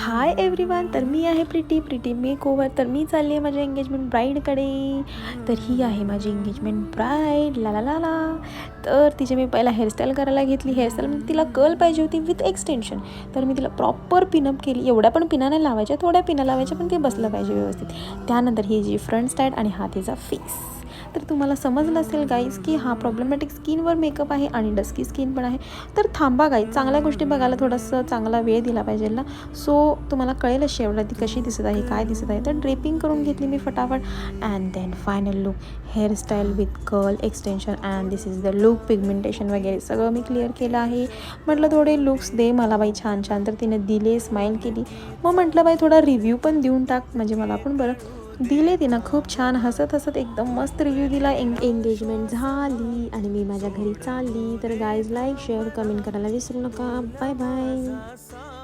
Hi everyone, तर मी आहे pretty makeover. तर मी चालली आहे माझ्या एंगेजमेंट ब्राईडकडे. तर ही आहे माझी एंगेजमेंट ब्राईड. ला ला ला ला. तर तिचे मी पहिला हेअरस्टाईल करायला घेतली. हेअरस्टाईलमध्ये तिला कर्ल पाहिजे होती विथ एक्सटेन्शन. तर मी तिला प्रॉपर पिनअप केली. एवढ्या पण पिना नाही लावायच्या, थोड्या पिना लावायच्या, पण ते बसलं पाहिजे व्यवस्थित. त्यानंतर ही जी फ्रंट स्टाईल आणि हा तिचा फेस. तर तुम्हाला समजलं असेल गाईज की हा प्रॉब्लेमॅटिक स्किनवर मेकअप आहे आणि डस्की स्किन पण आहे. तर थांबा गाईज, चांगल्या गोष्टी बघायला थोडंसं चांगला वेळ दिला पाहिजे ना. सो तुम्हाला कळेल शेवटला ती कशी दिसत आहे, काय दिसत आहे. तर ड्रेपिंग करून घेतली मी फटाफट. And then final look, hairstyle with curl extension and this is the look. Pigmentation वगैरे सगळं मी क्लिअर केलं आहे. म्हटलं थोडे लुक्स दे मला बाई छान छान. तर तिने दिले, स्माईल केली. मग म्हटलं बाई थोडा रिव्ह्यू पण देऊन टाक, म्हणजे मला पण बरं. दिले तिनं खूप छान, हसत हसत एकदम मस्त रिव्ह्यू दिला. एंगेजमेंट झाली आणि मी माझ्या घरी चालली. तर गाईज लाईक शेअर कमेंट करायला विसरू नका. Bye bye.